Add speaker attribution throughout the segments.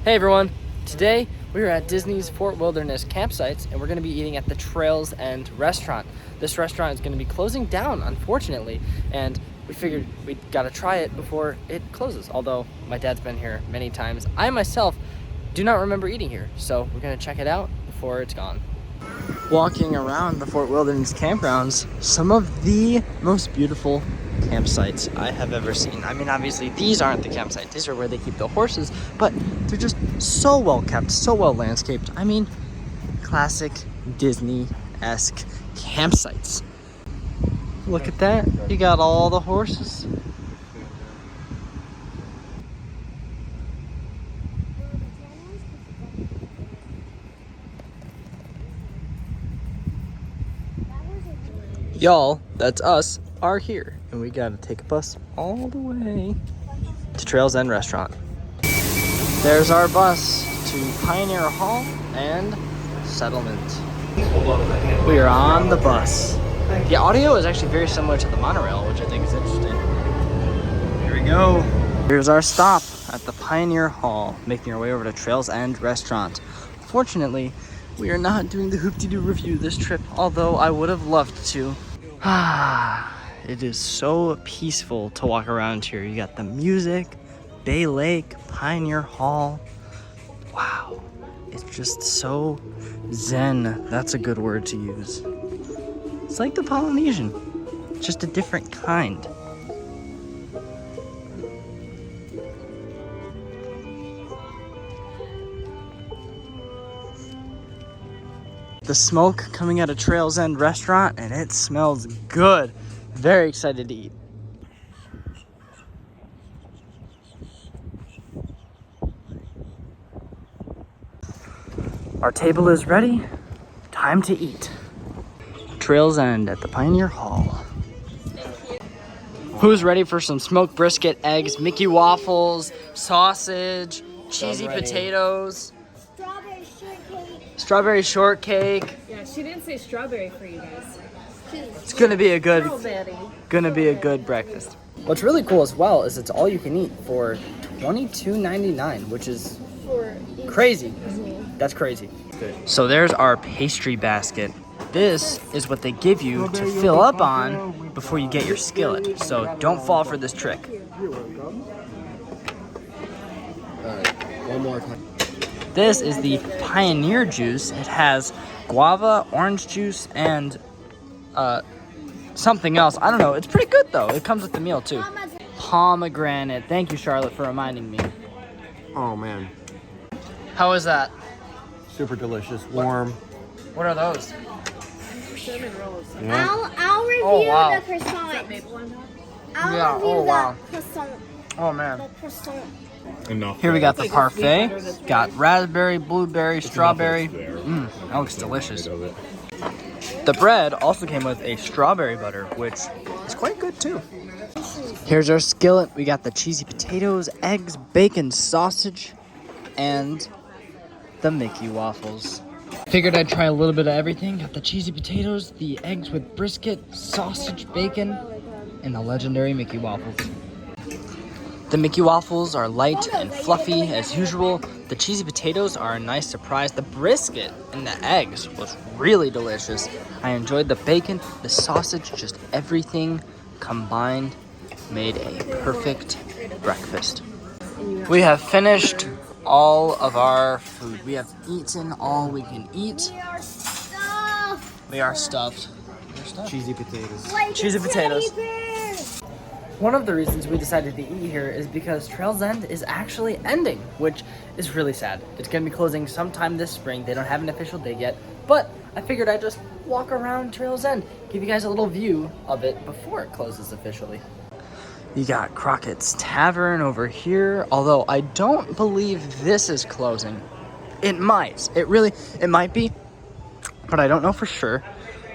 Speaker 1: Hey everyone! Today we are at Disney's Fort Wilderness campsites and we're going to be eating at the Trails End restaurant. This restaurant is going to be closing down, unfortunately, and we figured we'd got to try it before it closes. Although my dad's been here many times, I myself do not remember eating here, so we're going to check it out before it's gone. Walking around the Fort Wilderness campgrounds, some of the most beautiful campsites I have ever seen. I mean, obviously these aren't the campsites, these are where they keep the horses, but they're just so well kept, so well landscaped. I mean, classic Disney-esque campsites. Look at that, you got all the horses. Y'all, that's us, are here, and we gotta take a bus all the way to Trails End Restaurant. There's our bus to Pioneer Hall and Settlement. We are on the bus. The audio is actually very similar to the monorail, which I think is interesting. Here we go. Here's our stop at the Pioneer Hall, making our way over to Trails End Restaurant. Fortunately, we are not doing the Hoop-de-Doo review this trip, although I would have loved to. It is so peaceful to walk around here. You got the music, Bay Lake, Pioneer Hall. Wow, it's just so zen. That's a good word to use. It's like the Polynesian, just a different kind. The smoke coming out of Trails End Restaurant, and it smells good. Very excited to eat. Our table is ready. Time to eat. Trails End at the Pioneer Hall. Who's ready for some smoked brisket, eggs, Mickey waffles, sausage, cheesy potatoes? Strawberry shortcake.
Speaker 2: Yeah, she didn't say strawberry for you guys.
Speaker 1: It's gonna be a good breakfast. What's really cool as well is it's all you can eat for $22.99, which is crazy. That's crazy. So there's our pastry basket. This is what they give you to fill up on before you get your skillet. So don't fall for this trick.
Speaker 3: One more time.
Speaker 1: This is the Pioneer juice. It has guava, orange juice, and something else. I don't know. It's pretty good though. It comes with the meal too. Pomegranate. Thank you, Charlotte, for reminding me.
Speaker 3: Oh man,
Speaker 1: How is that?
Speaker 3: super delicious, warm.
Speaker 1: What are those?
Speaker 2: Cinnamon rolls.
Speaker 3: Yeah.
Speaker 4: I'll review
Speaker 1: Oh, wow.
Speaker 4: the croissant.
Speaker 2: Maple on top?
Speaker 4: I'll
Speaker 1: Yeah,
Speaker 4: review
Speaker 1: oh, wow.
Speaker 4: the croissant.
Speaker 1: Oh man.
Speaker 4: The croissant.
Speaker 3: Enough.
Speaker 1: Here we got the
Speaker 2: like
Speaker 1: parfait.
Speaker 2: peanut butter that's
Speaker 1: Got raspberry, blueberry, strawberry. That looks delicious. The bread also came with a strawberry butter, which is quite good too. Here's our skillet. We got the cheesy potatoes, eggs, bacon, sausage, and the Mickey waffles. Figured I'd try a little bit of everything. Got the cheesy potatoes, the eggs with brisket, sausage, bacon, and the legendary Mickey waffles. The Mickey waffles are light and fluffy as usual. The cheesy potatoes are a nice surprise. The brisket and the eggs was really delicious. I enjoyed the bacon, the sausage, just everything combined made a perfect breakfast. We have finished all of our food. We have eaten all we can eat.
Speaker 4: We are stuffed.
Speaker 1: We are stuffed.
Speaker 3: Cheesy potatoes.
Speaker 4: Like
Speaker 1: Cheesy
Speaker 4: a
Speaker 1: potatoes.
Speaker 4: teddy bear.
Speaker 1: One of the reasons we decided to eat here is because Trails End is actually ending, which is really sad. It's gonna be closing sometime this spring. They don't have an official date yet, but I figured I'd just walk around Trails End, give you guys a little view of it before it closes officially. You got Crockett's Tavern over here, although I don't believe this is closing. It might. It might be, but I don't know for sure.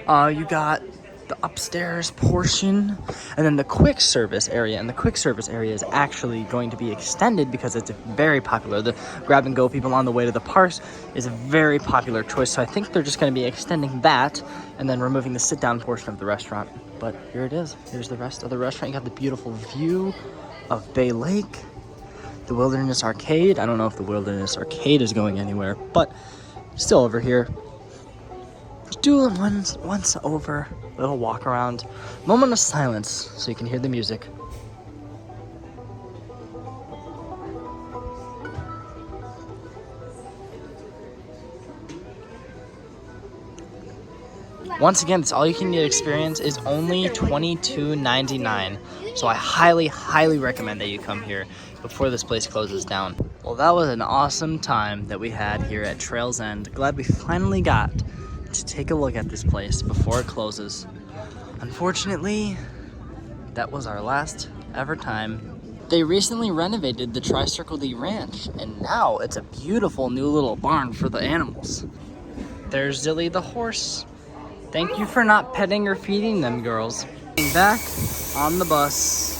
Speaker 1: You got the upstairs portion, and then the quick service area. And the quick service area is actually going to be extended because it's very popular. The grab and go people on the way to the parks is a very popular choice. So I think they're just going to be extending that and then removing the sit down portion of the restaurant. But here it is. Here's the rest of the restaurant. You got the beautiful view of Bay Lake. the Wilderness Arcade. I don't know if the Wilderness Arcade is going anywhere, but still over here. Just do it once over. Little walk around. Moment of silence so you can hear the music. Once again, this all-you-can-eat experience is only $22.99. So I highly, highly recommend that you come here before this place closes down. Well, that was an awesome time that we had here at Trails End. Glad we finally got to take a look at this place before it closes. Unfortunately, that was our last ever time. They recently renovated the Tri-Circle D Ranch, and now it's a beautiful new little barn for the animals. There's Zilly the horse. Thank you for not petting or feeding them, girls. Back on the bus.